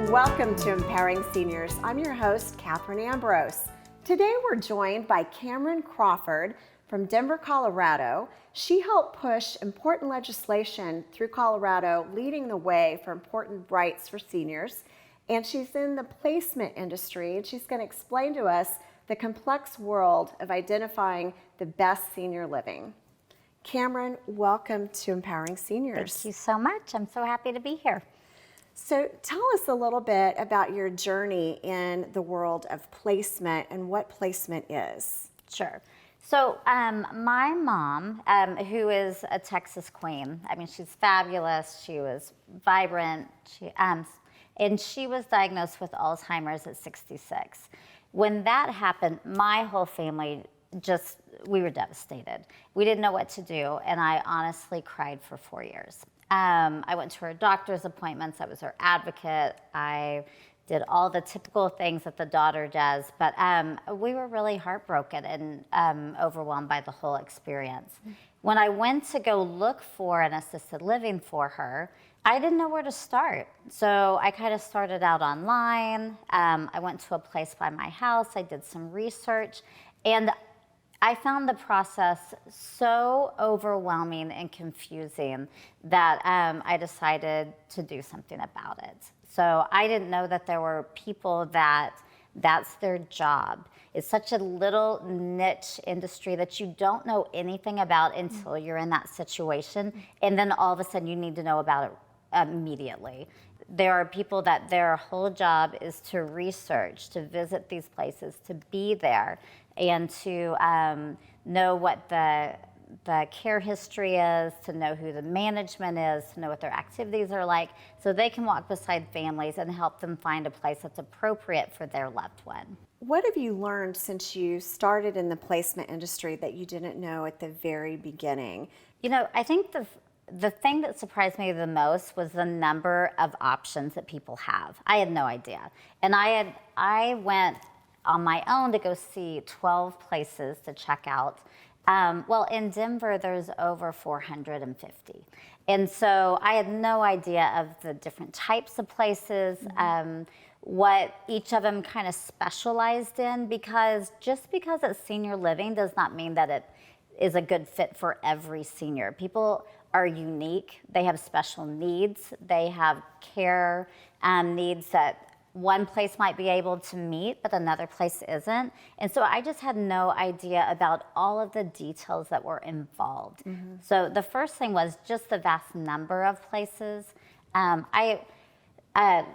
Welcome to Empowering Seniors. I'm your host, Katherine Ambrose. Today we're joined by Katherine Crawford from Denver, Colorado. She helped push important legislation through Colorado, leading the way for important rights for seniors. And she's in the placement industry, and she's going to explain to us the complex world of identifying the best senior living. Katherine, welcome to Empowering Seniors. Thank you so much. I'm so happy to be here. So tell us a little bit about your journey in the world of placement and what placement is. Sure. So my mom, who is a Texas queen, I mean, she's fabulous. She was vibrant. And she was diagnosed with Alzheimer's at 66. When that happened, my whole family we were devastated. We didn't know what to do, and I honestly cried for 4 years. I went to her doctor's appointments. I was her advocate. I did all the typical things that the daughter does, but we were really heartbroken and overwhelmed by the whole experience. When I went to go look for an assisted living for her, I didn't know where to start. So I kind of started out online. I went to a place by my house. I did some research, and I found the process so overwhelming and confusing that I decided to do something about it. So I didn't know that there were people that's their job. It's such a little niche industry that you don't know anything about until you're in that situation. And then all of a sudden you need to know about it immediately. There are people that their whole job is to research, to visit these places, to be there, and to know what the care history is, to know who the management is, to know what their activities are like, so they can walk beside families and help them find a place that's appropriate for their loved one. What have you learned since you started in the placement industry that you didn't know at the very beginning? You know, I think the thing that surprised me the most was the number of options that people have. I had no idea. And I went on my own to go see 12 places to check out. Well, in Denver, there's over 450. And so I had no idea of the different types of places, what each of them kind of specialized in, because just because it's senior living does not mean that it is a good fit for every senior. People are unique. They have special needs. They have care needs that one place might be able to meet, but another place isn't. And so I just had no idea about all of the details that were involved. So the first thing was just the vast number of places. I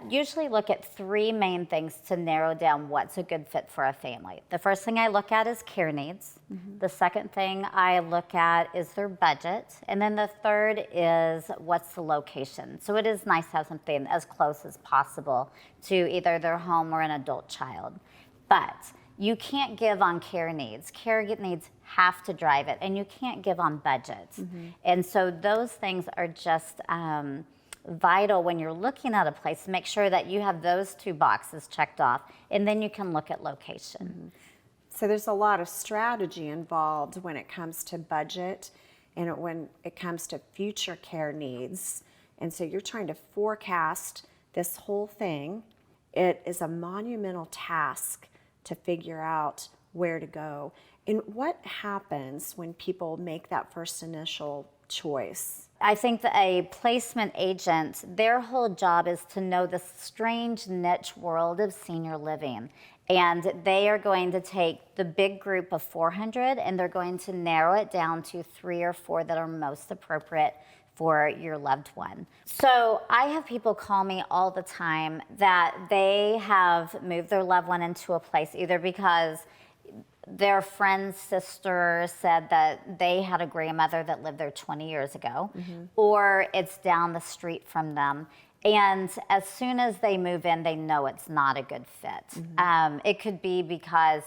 usually look at three main things to narrow down what's a good fit for a family. The first thing I look at is care needs. The second thing I look at is their budget. And then the third is what's the location. So it is nice to have something as close as possible to either their home or an adult child. But you can't give on care needs. Care needs have to drive it, and you can't give on budget. And so those things are just vital when you're looking at a place. Make sure that you have those two boxes checked off, and then you can look at location. So there's a lot of strategy involved when it comes to budget and when it comes to future care needs. And so you're trying to forecast this whole thing. It is a monumental task to figure out where to go. And what happens when people make that first initial choice? I think that a placement agent, their whole job is to know the strange niche world of senior living. And they are going to take the big group of 400 and they're going to narrow it down to 3 or 4 that are most appropriate for your loved one. So I have people call me all the time that they have moved their loved one into a place either because their friend's sister said that they had a grandmother that lived there 20 years ago, or it's down the street from them. And as soon as they move in, they know it's not a good fit. It could be because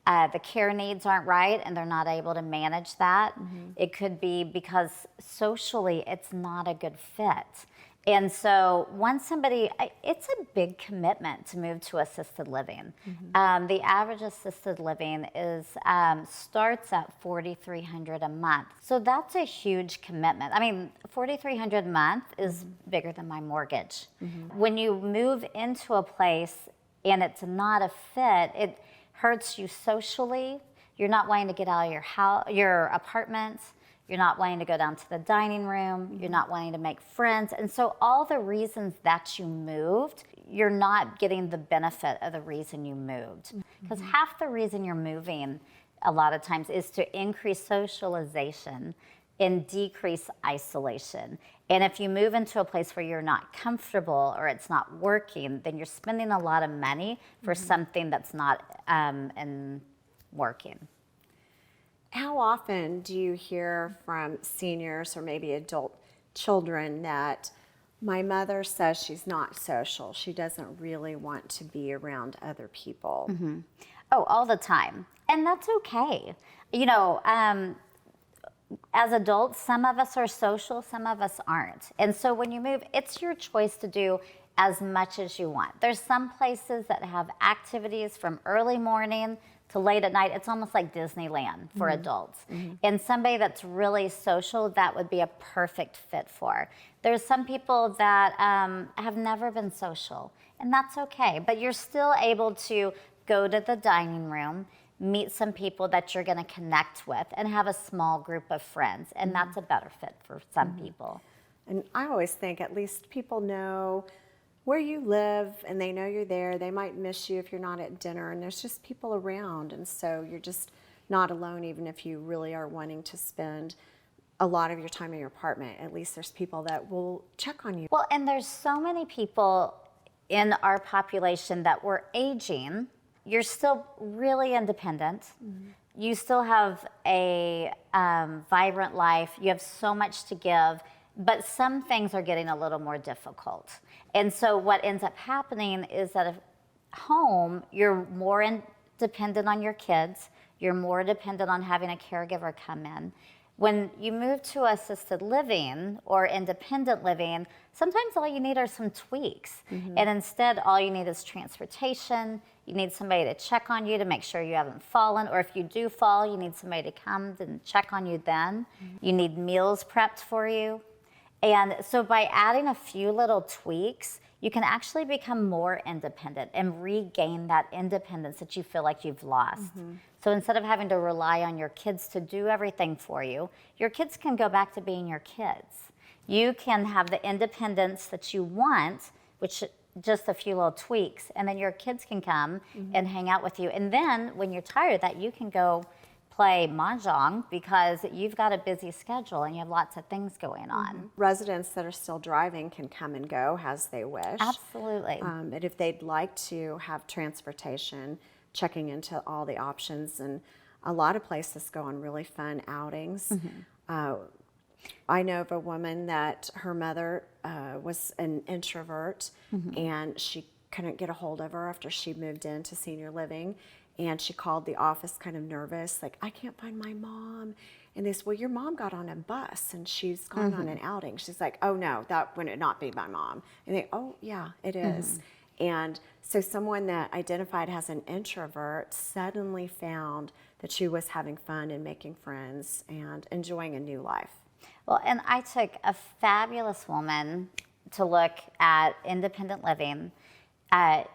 the care needs aren't right and they're not able to manage that. It could be because socially it's not a good fit. And so once it's a big commitment to move to assisted living. The average assisted living starts at $4,300 a month. So that's a huge commitment. I mean, $4,300 a month is bigger than my mortgage. When you move into a place and it's not a fit, it hurts you socially. You're not wanting to get out of your apartment. You're not wanting to go down to the dining room. You're not wanting to make friends. And so all the reasons that you moved, you're not getting the benefit of the reason you moved. Because half the reason you're moving a lot of times is to increase socialization and decrease isolation. And if you move into a place where you're not comfortable or it's not working, then you're spending a lot of money for something that's not working. How often do you hear from seniors or maybe adult children that my mother says she's not social, she doesn't really want to be around other people? Oh, all the time. And that's okay. You know, as adults, some of us are social, some of us aren't. And so when you move, it's your choice to do as much as you want. There's some places that have activities from early morning to late at night. It's almost like Disneyland for adults. And somebody that's really social, that would be a perfect fit for. There's some people that have never been social, and that's okay. But you're still able to go to the dining room, meet some people that you're gonna connect with, and have a small group of friends. And that's a better fit for some people. And I always think at least people know where you live and they know you're there. They might miss you if you're not at dinner, and there's just people around, and so you're just not alone. Even if you really are wanting to spend a lot of your time in your apartment, at least there's people that will check on you. Well, and there's so many people in our population that we're aging. You're still really independent. You still have a vibrant life. You have so much to give, but some things are getting a little more difficult. And so what ends up happening is that at home, you're more dependent on your kids. You're more dependent on having a caregiver come in. When you move to assisted living or independent living, sometimes all you need are some tweaks. And instead, all you need is transportation. You need somebody to check on you to make sure you haven't fallen. Or if you do fall, you need somebody to come and check on you then. You need meals prepped for you. And so by adding a few little tweaks, you can actually become more independent and regain that independence that you feel like you've lost. So instead of having to rely on your kids to do everything for you, your kids can go back to being your kids. You can have the independence that you want, which just a few little tweaks, and then your kids can come and hang out with you. And then when you're tired of that, you can go play mahjong because you've got a busy schedule and you have lots of things going on. Residents that are still driving can come and go as they wish. Absolutely. And if they'd like to have transportation, checking into all the options, and a lot of places go on really fun outings. I know of a woman that her mother was an introvert, and she couldn't get a hold of her after she moved into senior living. And she called the office kind of nervous, like, I can't find my mom. And they said, well, your mom got on a bus and she's gone on an outing. She's like, oh no, that would not be my mom. And they, oh yeah, it is. And so someone that identified as an introvert suddenly found that she was having fun and making friends and enjoying a new life. Well, and I took a fabulous woman to look at independent living.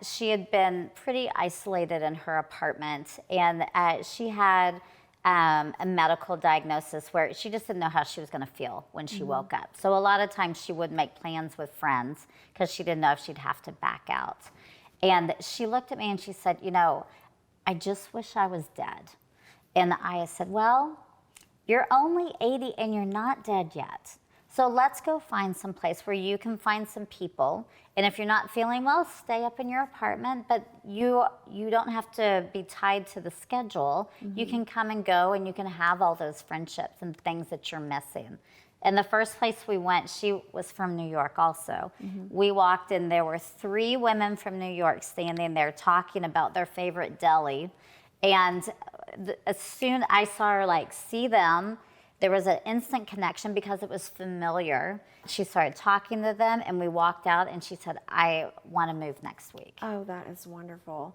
She had been pretty isolated in her apartment, and she had a medical diagnosis where she just didn't know how she was going to feel when she woke up. So a lot of times she would make plans with friends because she didn't know if she'd have to back out. And she looked at me and she said, you know, I just wish I was dead. And I said, well, you're only 80 and you're not dead yet. So let's go find some place where you can find some people. And if you're not feeling well, stay up in your apartment, but you don't have to be tied to the schedule. You can come and go and you can have all those friendships and things that you're missing. And the first place we went, she was from New York also. We walked in, there were 3 women from New York standing there talking about their favorite deli. And as soon I saw her see them, there was an instant connection because it was familiar. She started talking to them, and we walked out, and she said, I want to move next week. Oh, that is wonderful.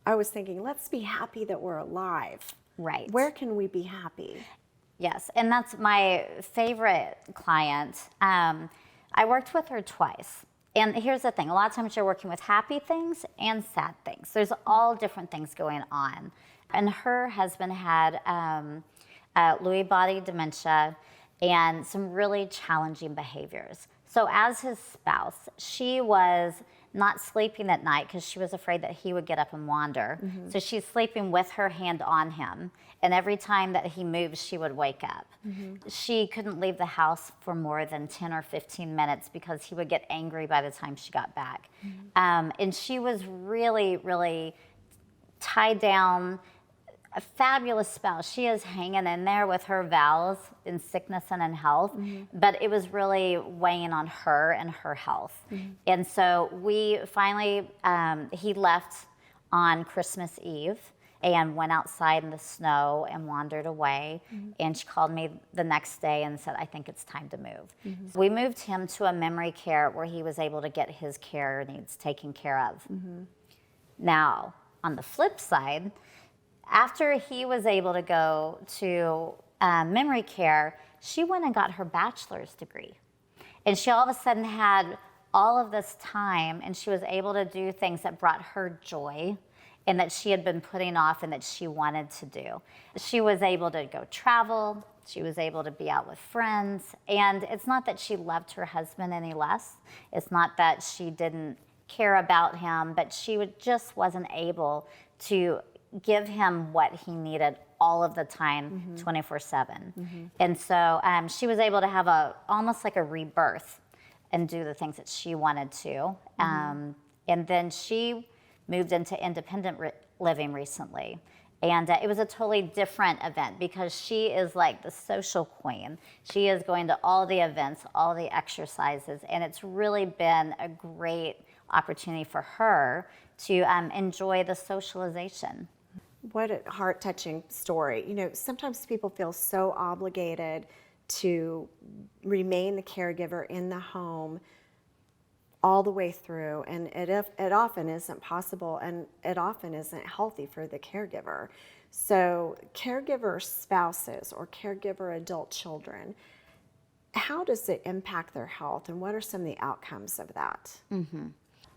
I was thinking, let's be happy that we're alive. Right. Where can we be happy? Yes, and that's my favorite client. I worked with her twice. And here's the thing, a lot of times you're working with happy things and sad things. There's all different things going on. And her husband had Lewy body dementia and some really challenging behaviors. So as his spouse, she was not sleeping at night because she was afraid that he would get up and wander. So she's sleeping with her hand on him. And every time that he moves, she would wake up. She couldn't leave the house for more than 10 or 15 minutes because he would get angry by the time she got back. And she was really, really tied down. A fabulous spouse. She is hanging in there with her vows in sickness and in health, but it was really weighing on her and her health. And so we finally, he left on Christmas Eve and went outside in the snow and wandered away. And she called me the next day and said, I think it's time to move. So we moved him to a memory care where he was able to get his care needs taken care of. Now, on the flip side, after he was able to go to memory care, she went and got her bachelor's degree. And she all of a sudden had all of this time, and she was able to do things that brought her joy and that she had been putting off and that she wanted to do. She was able to go travel. She was able to be out with friends. And it's not that she loved her husband any less. It's not that she didn't care about him, but she just wasn't able to give him what he needed all of the time, 24/7. And so she was able to have almost like a rebirth and do the things that she wanted to. And then she moved into independent living recently. And it was a totally different event because she is like the social queen. She is going to all the events, all the exercises, and it's really been a great opportunity for her to enjoy the socialization. What a heart-touching story. You know, sometimes people feel so obligated to remain the caregiver in the home all the way through, and it often isn't possible, and it often isn't healthy for the caregiver. So caregiver spouses or caregiver adult children, how does it impact their health, and what are some of the outcomes of that?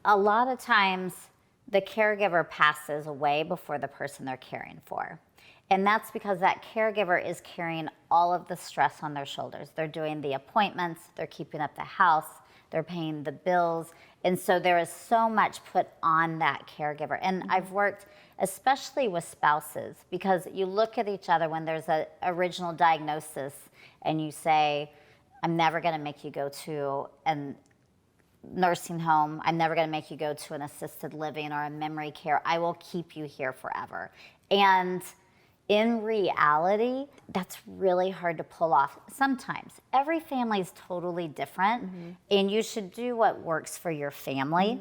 A lot of times, the caregiver passes away before the person they're caring for. And that's because that caregiver is carrying all of the stress on their shoulders. They're doing the appointments, they're keeping up the house, they're paying the bills. And so there is so much put on that caregiver. And I've worked especially with spouses because you look at each other when there's an original diagnosis and you say, I'm never going to make you go to an nursing home. I'm never going to make you go to an assisted living or a memory care. I will keep you here forever. And in reality, that's really hard to pull off sometimes. Every family is totally different, and you should do what works for your family.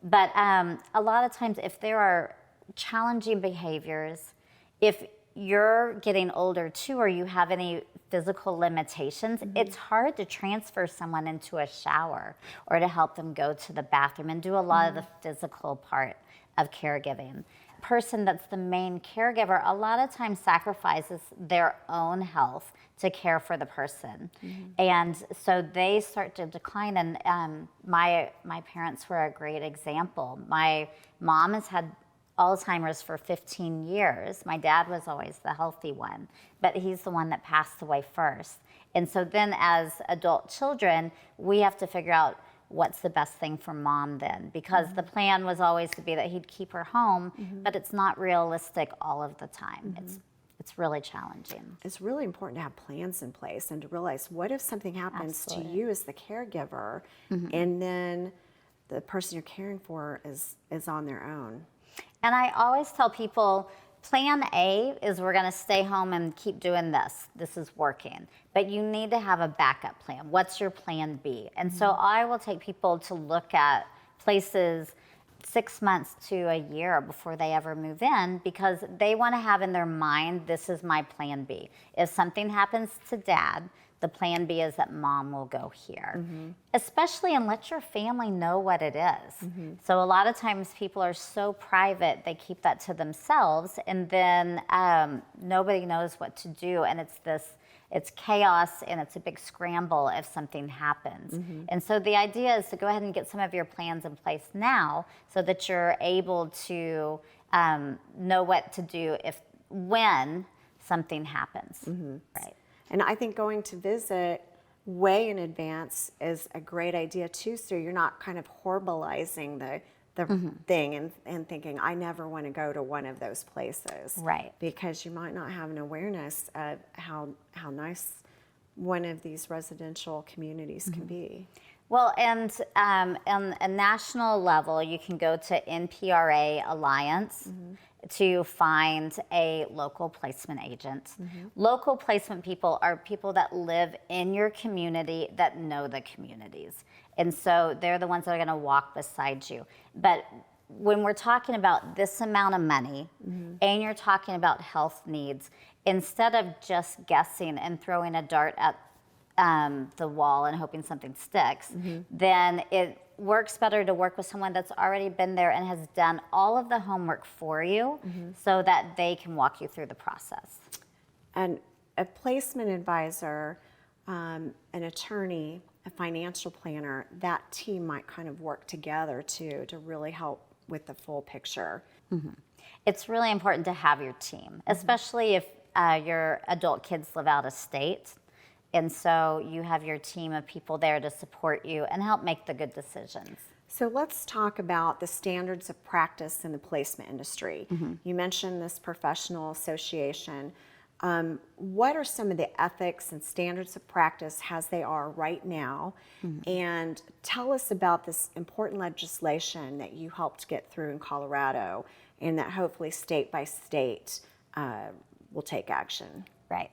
But a lot of times, if there are challenging behaviors, if you're getting older too, or you have any physical limitations, it's hard to transfer someone into a shower or to help them go to the bathroom and do a lot of the physical part of caregiving. Person that's the main caregiver a lot of times sacrifices their own health to care for the person. And so they start to decline. And my parents were a great example. My mom has had Alzheimer's for 15 years. My dad was always the healthy one, but he's the one that passed away first. And so then as adult children, we have to figure out what's the best thing for mom then, because the plan was always to be that he'd keep her home, but it's not realistic all of the time. It's really challenging. It's really important to have plans in place and to realize, what if something happens to you as the caregiver, and then the person you're caring for is on their own? And I always tell people, plan A is we're going to stay home and keep doing this. This is working. But you need to have a backup plan. What's your plan B? And so I will take people to look at places 6 months to a year before they ever move in, because they want to have in their mind, this is my plan B. If something happens to dad, the plan B is that mom will go here. Especially, and let your family know what it is. So a lot of times people are so private, they keep that to themselves, and then nobody knows what to do, and it's chaos, and it's a big scramble if something happens. And so the idea is to go ahead and get some of your plans in place now, so that you're able to know what to do when something happens. Right. And I think going to visit way in advance is a great idea too, so you're not kind of horribleizing the thing and thinking, I never want to go to one of those places. Right. Because you might not have an awareness of how nice one of these residential communities can be. Well, and on a national level, you can go to NPRA Alliance to find a local placement agent. Local placement people are people that live in your community that know the communities. And so they're the ones that are going to walk beside you. But when we're talking about this amount of money and you're talking about health needs, instead of just guessing and throwing a dart at the wall and hoping something sticks, then it works better to work with someone that's already been there and has done all of the homework for you, so that they can walk you through the process. And a placement advisor, an attorney, a financial planner, that team might kind of work together to really help with the full picture. It's really important to have your team, especially if your adult kids live out of state. And so you have your team of people there to support you and help make the good decisions. So let's talk about the standards of practice in the placement industry. You mentioned this professional association. What are some of the ethics and standards of practice as they are right now? And tell us about this important legislation that you helped get through in Colorado, and that hopefully state by state will take action. Right.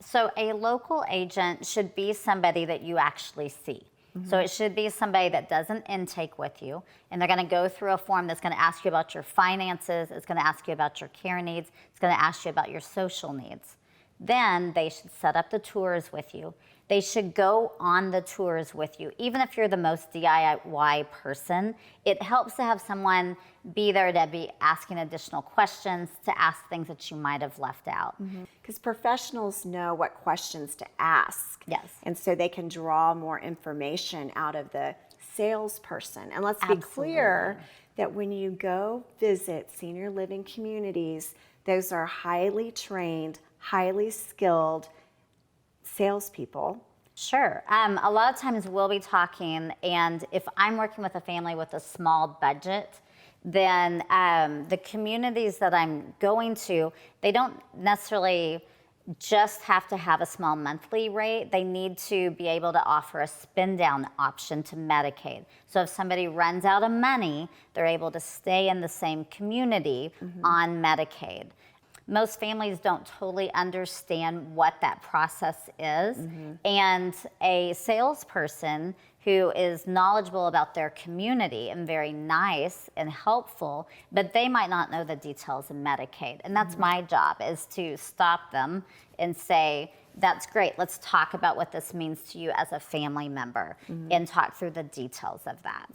So a local agent should be somebody that you actually see. So it should be somebody that does an intake with you, and they're going to go through a form that's going to ask you about your finances, it's going to ask you about your care needs, it's going to ask you about your social needs. Then they should set up the tours with you. They should go on the tours with you. Even if you're the most DIY person, it helps to have someone be there to be asking additional questions, to ask things that you might have left out. Because professionals know what questions to ask. Yes. And so they can draw more information out of the salesperson. And let's be clear that when you go visit senior living communities, those are highly trained, highly skilled salespeople. Sure. A lot of times we'll be talking, and if I'm working with a family with a small budget, then the communities that I'm going to, they don't necessarily just have to have a small monthly rate. They need to be able to offer a spin down option to Medicaid. So if somebody runs out of money, they're able to stay in the same community on Medicaid. Most families don't totally understand what that process is, and a salesperson who is knowledgeable about their community and very nice and helpful, but they might not know the details of Medicaid. And that's my job, is to stop them and say, that's great, let's talk about what this means to you as a family member, and talk through the details of that.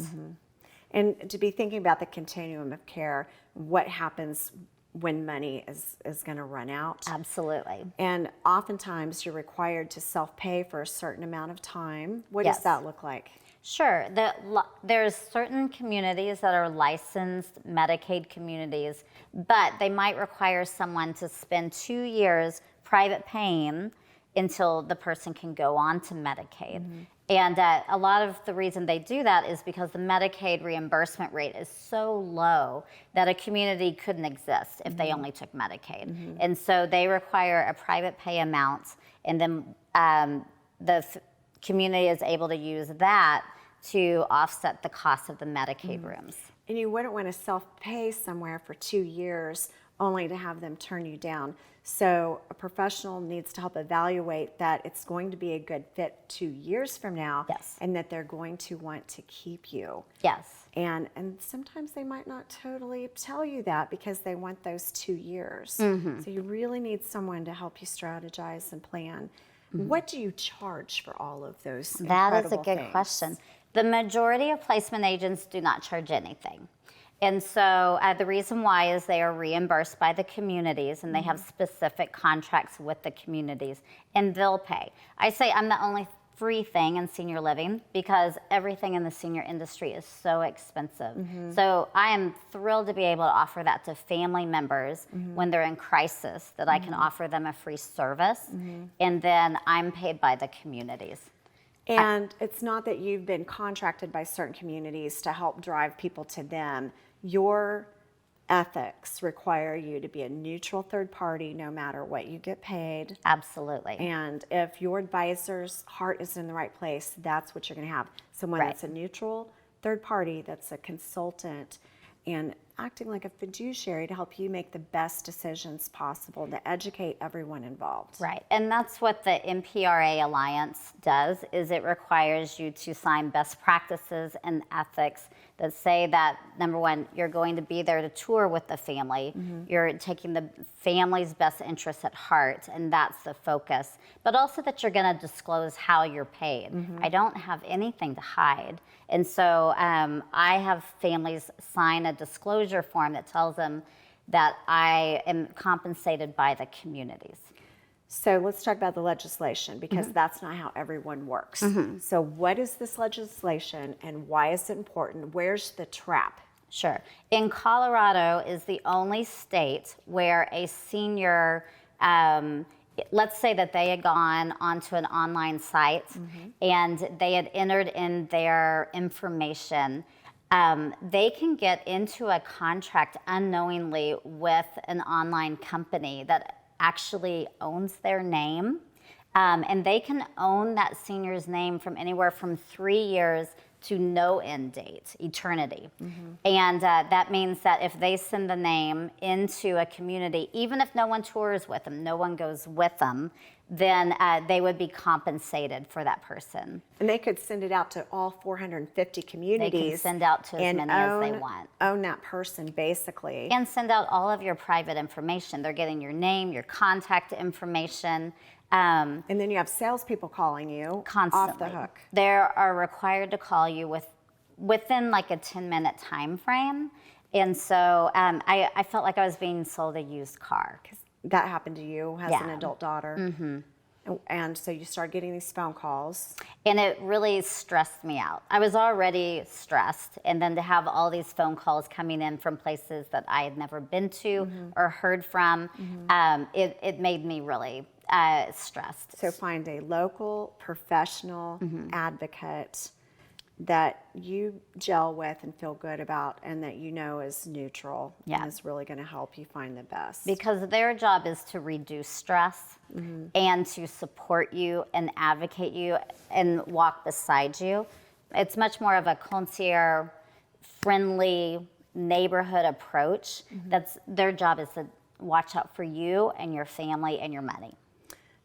And to be thinking about the continuum of care, what happens when money is going to run out. Absolutely. And oftentimes you're required to self-pay for a certain amount of time. What Yes. does that look like? Sure. There's certain communities that are licensed Medicaid communities, but they might require someone to spend 2 years private paying until the person can go on to Medicaid. And a lot of the reason they do that is because the Medicaid reimbursement rate is so low that a community couldn't exist if they only took Medicaid. And so they require a private pay amount, and then the community is able to use that to offset the cost of the Medicaid rooms. And you wouldn't want to self-pay somewhere for 2 years only to have them turn you down. So a professional needs to help evaluate that it's going to be a good fit 2 years from now, Yes. and that they're going to want to keep you. Yes. And sometimes they might not totally tell you that because they want those 2 years. Mm-hmm. So you really need someone to help you strategize and plan. What do you charge for all of those That is a incredible good things? question. The majority of placement agents do not charge anything. And so the reason why is they are reimbursed by the communities, and they have specific contracts with the communities, and they'll pay. I say I'm the only free thing in senior living because everything in the senior industry is so expensive. So I am thrilled to be able to offer that to family members when they're in crisis, that I can offer them a free service, and then I'm paid by the communities. And it's not that you've been contracted by certain communities to help drive people to them. Your ethics require you to be a neutral third party no matter what you get paid. Absolutely. And if your advisor's heart is in the right place, that's what you're going to have. Someone that's a neutral third party, that's a consultant, and acting like a fiduciary to help you make the best decisions possible, to educate everyone involved. Right, and that's what the MPRA Alliance does, is it requires you to sign best practices and ethics that say that, number one, you're going to be there to tour with the family, you're taking the family's best interests at heart, and that's the focus, but also that you're gonna disclose how you're paid. I don't have anything to hide, and so I have families sign a disclosure form that tells them that I am compensated by the communities. So let's talk about the legislation, because that's not how everyone works. So what is this legislation and why is it important? Where's the trap? Sure. In Colorado is the only state where a senior, let's say that they had gone onto an online site and they had entered in their information. They can get into a contract unknowingly with an online company that actually owns their name, and they can own that senior's name from anywhere from 3 years to no end date, eternity. And that means that if they send the name into a community, even if no one tours with them, no one goes with them, then they would be compensated for that person. And they could send it out to all 450 communities. They can send out to as many as they want. Own that person, basically. And send out all of your private information. They're getting your name, your contact information. And then you have salespeople calling you Constantly. off the hook. They are required to call you within like a 10-minute time frame. And so I felt like I was being sold a used car. That happened to you as an Yeah. adult daughter. And so you started getting these phone calls. And it really stressed me out. I was already stressed. And then to have all these phone calls coming in from places that I had never been to or heard from, it made me really stressed. So find a local professional advocate that you gel with and feel good about, and that you know is neutral and is really going to help you find the best. Because their job is to reduce stress and to support you and advocate you and walk beside you. It's much more of a concierge friendly neighborhood approach. That's their job, is to watch out for you and your family and your money.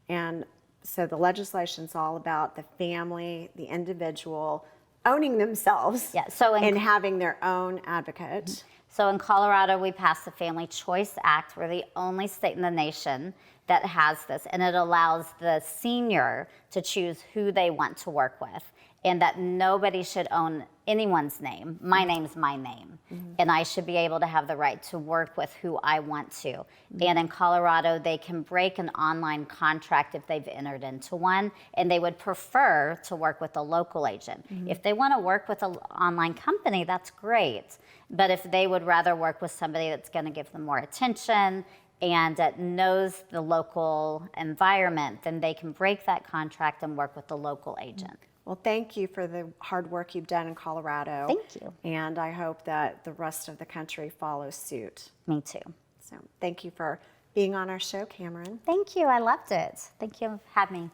And so the legislation's all about the family, the individual owning themselves, Yeah, so and having their own advocate. So in Colorado, we passed the Family Choice Act. We're the only state in the nation that has this, and it allows the senior to choose who they want to work with, and that nobody should own anyone's name. My name's my name, and I should be able to have the right to work with who I want to. And in Colorado, they can break an online contract if they've entered into one, and they would prefer to work with a local agent. If they want to work with an online company, that's great. But if they would rather work with somebody that's going to give them more attention and that knows the local environment, then they can break that contract and work with the local agent. Well, thank you for the hard work you've done in Colorado. Thank you. And I hope that the rest of the country follows suit. Me too. So thank you for being on our show, Cameron. Thank you. I loved it. Thank you for having me.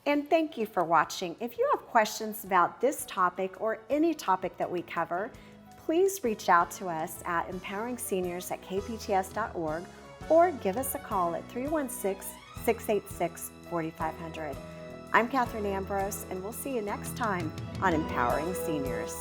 And thank you for watching. If you have questions about this topic or any topic that we cover, please reach out to us at empoweringseniors@kpts.org or give us a call at 316-686-4500. I'm Katherine Ambrose, and we'll see you next time on Empowering Seniors.